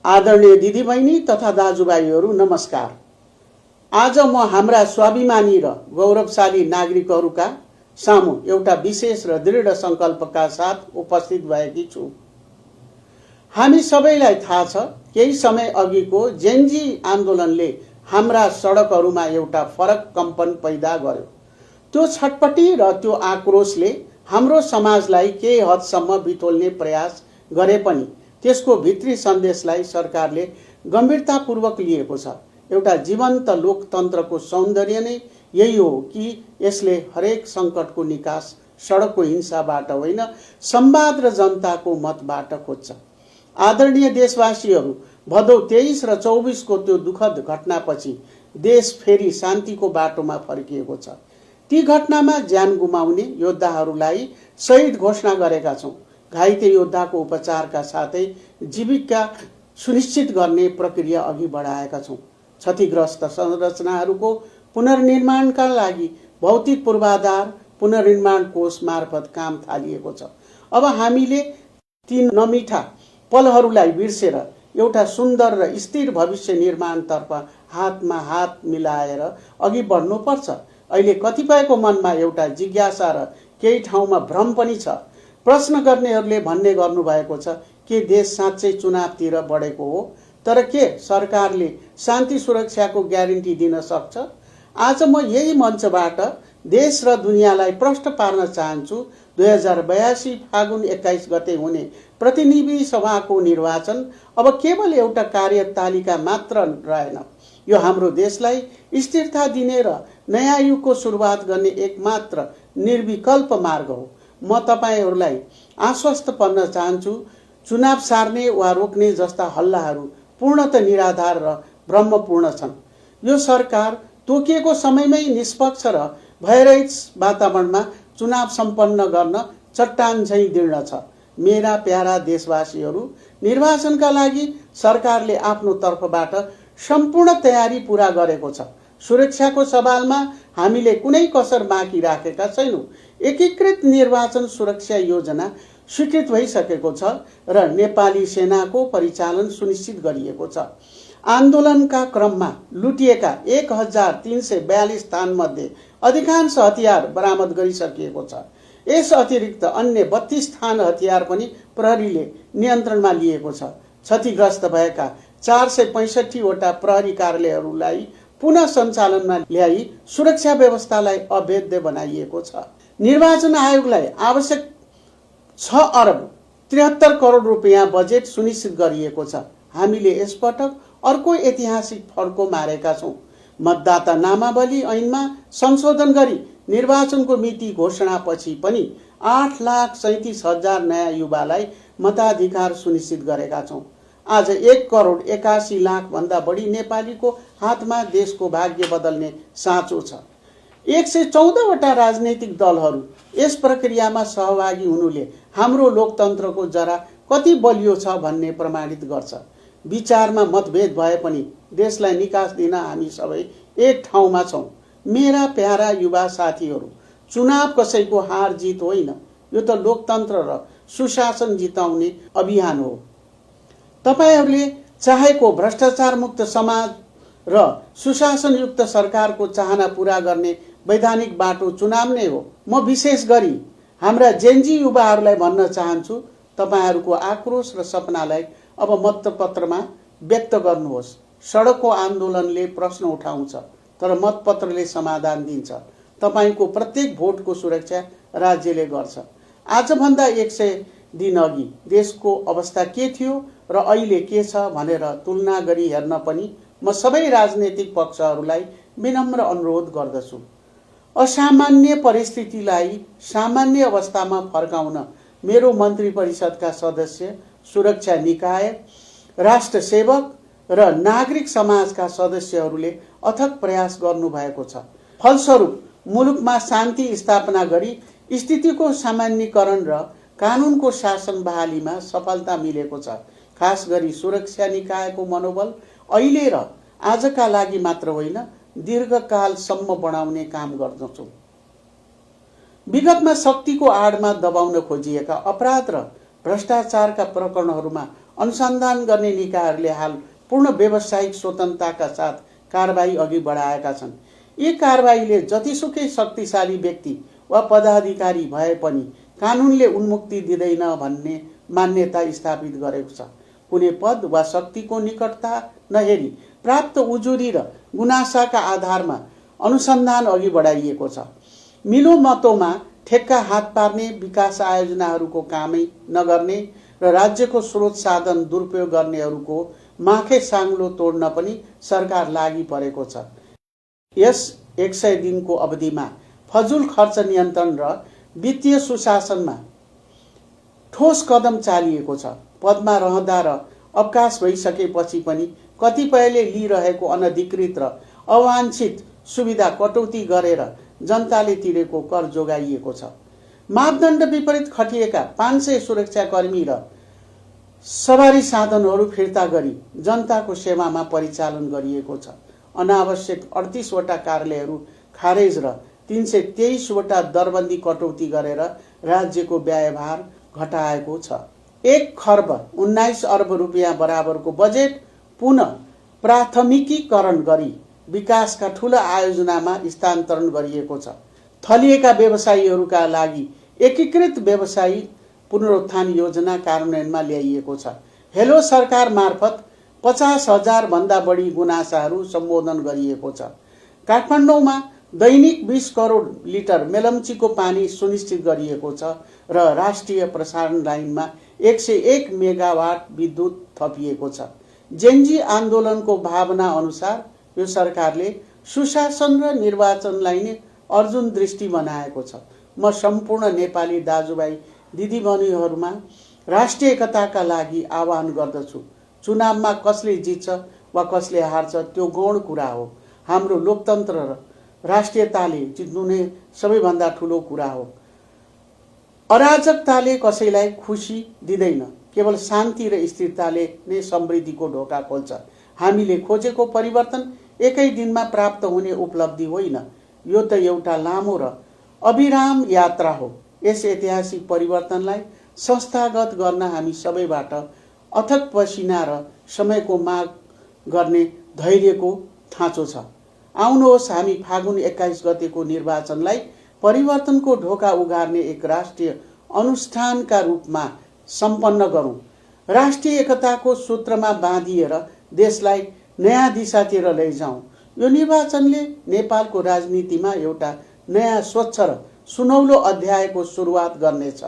आदरणीय दिदीबहिनी तथा दाजुभाइहरू नमस्कार। आज म हाम्रा स्वाभिमानी र गौरवशाली नागरिकहरूका सामु एउटा विशेष र दृढ संकल्पका साथ उपस्थित भएकी छु। हामी सबैलाई थाहा छ, केही समय अघिको जेनजी आन्दोलनले हाम्रा सडकहरूमा एउटा फरक कम्पन पैदा गर्यो। त्यो छटपटी र त्यो आक्रोशले हाम्रो समाजलाई केही हदसम्म बिथोल्ने प्रयास गरे पनि त्यसको भित्री सन्देशलाई सरकारले गम्भीरतापूर्वक लिएको छ। एउटा जीवन्त लोकतन्त्रको सौन्दर्य नै यही हो कि यसले हरेक सङ्कटको निकास सडकको हिंसाबाट होइन, संवाद र जनताको मतबाट खोज्छ। आदरणीय देशवासीहरू, भदौ 23 र 24 को त्यो दुखद घटनापछि देश फेरि शान्तिको बाटोमा फर्किएको छ। ती घटनामा ज्यान गुमाउने योद्धाहरूलाई शहीद घोषणा गरेका छौँ। घाइते योद्धाको उपचारका साथै जीविका सुनिश्चित गर्ने प्रक्रिया अघि बढाएका छौँ। क्षतिग्रस्त संरचनाहरूको पुनर्निर्माणका लागि भौतिक पूर्वाधार पुनर्निर्माण कोष मार्फत काम थालिएको छ। अब हामीले ती नमिठा पलहरूलाई बिर्सेर एउटा सुन्दर र स्थिर भविष्य निर्माणतर्फ हातमा हात मिलाएर अघि बढ्नुपर्छ। अहिले कतिपयको मनमा एउटा जिज्ञासा र केही ठाउँमा भ्रम पनि छ। प्रश्न गर्नेहरूले भन्ने गर्नुभएको छ, के देश साँच्चै चुनावतिर बढेको हो? तर के सरकारले शान्ति सुरक्षाको ग्यारेन्टी दिन सक्छ? आज म यही मञ्चबाट देश र दुनियाँलाई प्रश्न पार्न चाहन्छु। 2082 फागुन 21 गते हुने प्रतिनिधि सभाको निर्वाचन अब केवल एउटा कार्यतालिका मात्र रहेन। यो हाम्रो देशलाई स्थिरता दिने र नयाँ युगको सुरुवात गर्ने एकमात्र निर्विकल्प मार्ग हो। म तपाईहरूलाई आश्वस्त पार्न चाहन्छु, चुनाव सार्ने वा रोक्ने जस्ता हल्लाहरू पूर्णतः निराधार र भ्रमपूर्ण छन्। यो सरकार तोकिएको समयमै निष्पक्ष र भयरहित वातावरणमा चुनाव सम्पन्न गर्न चट्टान झैँ दृढ छ। मेरा प्यारा देशवासीहरू, निर्वाचनका लागि सरकारले आफ्नो तर्फबाट सम्पूर्ण तयारी पूरा गरेको छ। सुरक्षाको सवालमा हामीले कुनै कसर बाँकी राखेका छैनौँ। एकीकृत निर्वाचन सुरक्षा योजना स्वीकृत भइसकेको छ र नेपाली सेनाको परिचालन सुनिश्चित गरिएको छ। आन्दोलनका क्रममा लुटिएका 1342 स्थानमध्ये अधिकांश हतियार बरामद गरिसकिएको छ। यस अतिरिक्त अन्य 32 स्थान हतियार पनि प्रहरीले नियन्त्रणमा लिएको छ। क्षतिग्रस्त भएका 465 वटा प्रहरी कार्यालयहरूलाई पुनः सञ्चालनमा ल्याई सुरक्षा व्यवस्थालाई अभेद्य बनाइएको छ। निर्वाचन आयोगलाई आवश्यक 6 अरब 73 करोड रुपियाँ बजेट सुनिश्चित गरिएको छ। हामीले यसपटक अर्को ऐतिहासिक फड्को मारेका छौँ। मतदाता नामावली ऐनमा संशोधन गरी निर्वाचनको मिति घोषणापछि पनि 8,37,000 नयाँ युवालाई मताधिकार सुनिश्चित गरेका छौँ। आज 1,81,00,000 भन्दा बढी नेपालीको हातमा देशको भाग्य बदल्ने साँचो छ। 114 वटा राजनैतिक दलहरू यस प्रक्रियामा सहभागी हुनुले हाम्रो लोकतन्त्रको जरा कति बलियो छ भन्ने प्रमाणित गर्छ। विचारमा मतभेद भए पनि देशलाई निकास दिन हामी सबै एक ठाउँमा छौँ। मेरा प्यारा युवा साथीहरू, चुनाव कसैको हार जित होइन, यो त लोकतन्त्र र सुशासन जिताउने अभियान हो। तपाईहरूले चाहेको भ्रष्टाचार मुक्त समाज र सुशासनयुक्त सरकारको चाहना पूरा गर्ने वैधानिक बाटो चुनाव नै हो। म विशेष गरी हाम्रा जेनजी युवाहरूलाई भन्न चाहन्छु, तपाईहरूको आक्रोश र सपनालाई अब मतपत्रमा व्यक्त गर्नुहोस्। सडकको आन्दोलनले प्रश्न उठाउँछ, तर मतपत्रले समाधान दिन्छ। तपाईको प्रत्येक भोटको सुरक्षा राज्यले गर्छ। आजभन्दा 100 दिन अघि देशको अवस्था के थियो र अहिले के छ भनेर तुलना गरी हेर्न पनि म सबै राजनैतिक पक्षहरूलाई विनम्र अनुरोध गर्दछु। असामान्य परिस्थितिलाई सामान्य अवस्थामा फर्काउन मेरो मन्त्री परिषदका सदस्य, सुरक्षा निकाय, राष्ट्र सेवक र नागरिक समाजका सदस्यहरूले अथक प्रयास गर्नुभएको छ। फलस्वरूप मुलुकमा शान्ति स्थापना गरी स्थितिको सामान्यीकरण र कानुनको शासन बहालीमा सफलता मिलेको छ। खास गरी सुरक्षा निकायको मनोबल अहिले र आजका लागि मात्र होइन, दीर्घकालसम्म बढाउने काम गर्दछौँ। विगतमा शक्तिको आडमा दबाउन खोजिएका अपराध र भ्रष्टाचारका प्रकरणहरूमा अनुसन्धान गर्ने निकायहरूले हाल पूर्ण व्यावसायिक स्वतन्त्रताका साथ कारबाही अघि बढाएका छन्। यी कारबाहीले जतिसुकै शक्तिशाली व्यक्ति वा पदाधिकारी भए पनि कानुनले उन्मुक्ति दिँदैन भन्ने मान्यता स्थापित गरेको छ। कुनै पद वा शक्तिको निकटता नहेरी प्राप्त उजुरी र गुनासाका आधारमा अनुसन्धान अघि बढाइएको छ। मिलोमतोमा ठेक्का हात पार्ने, विकास आयोजनाहरूको कामै नगर्ने र राज्यको स्रोत साधन दुरुपयोग गर्नेहरूको माखे साङ्लो तोड्न पनि सरकार लागि परेको छ। यस 100 दिनको अवधिमा फजुल खर्च नियन्त्रण र वित्तीय सुशासनमा ठोस कदम चालिएको छ। पदमा रहँदा र अवकाश भइसकेपछि पनि कतिपयले लिइरहेको अनधिकृत र अवाञ्छित सुविधा कटौती गरेर जनताले तिरेको कर जोगाइएको छ। मापदण्ड विपरीत खटिएका 500 सुरक्षाकर्मी र सवारी साधनहरू फिर्ता गरी जनताको सेवामा परिचालन गरिएको छ। अनावश्यक 38 वटा कार्यालयहरू खारेज र 323 वटा दरबन्दी कटौती गरेर राज्यको व्ययभार घटाएको छ। 1 खर्ब 19 अर्ब रुपियाँ बराबरको बजेट पुनः प्राथमिकीकरण गरी विकासका ठूला आयोजनामा स्थानान्तरण गरिएको छ। थलिएका व्यवसायीहरूका लागि एकीकृत व्यवसायी पुनरुत्थान योजना कार्यान्वयनमा ल्याइएको छ। हेलो सरकार मार्फत 50,000 भन्दा बढी गुनासाहरू सम्बोधन गरिएको छ। काठमाडौँमा दैनिक 20 करोड लिटर मेलम्चीको पानी सुनिश्चित गरिएको छ र राष्ट्रिय प्रसारण लाइनमा 101 मेगावाट विद्युत थपिएको छ। जेनजी आन्दोलनको भावना अनुसार यो सरकारले सुशासन र निर्वाचनलाई नै अर्जुन दृष्टि बनाएको छ। म सम्पूर्ण नेपाली दाजुभाइ दिदीबहिनीहरूमा राष्ट्रिय एकताका लागि आह्वान गर्दछु। चुनावमा कसले जित्छ वा कसले हार्छ त्यो गौण कुरा हो। हाम्रो लोकतन्त्र र राष्ट्रियताले जित्नु नै सबैभन्दा ठुलो कुरा हो। अराजकताले कसैलाई खुसी दिँदैन, केवल शान्ति र स्थिरताले नै समृद्धिको ढोका खोल्छ। हामीले खोजेको परिवर्तन एकै दिनमा प्राप्त हुने उपलब्धि होइन, यो त एउटा लामो र अविराम यात्रा हो। यस ऐतिहासिक परिवर्तनलाई संस्थागत गर्न हामी सबैबाट अथक पसिना र समयको माग गर्ने धैर्यको खाँचो छ। आउनुहोस् हामी फागुन 21 गतेको निर्वाचनलाई परिवर्तनको ढोका उघार्ने एक राष्ट्रिय अनुष्ठानका रूपमा सम्पन्न गरौँ। राष्ट्रिय एकताको सूत्रमा बाँधिएर देशलाई नयाँ दिशातिर लैजाउँ। यो निर्वाचनले नेपालको राजनीतिमा एउटा नयाँ स्वच्छ र सुनौलो अध्यायको सुरुवात गर्नेछ।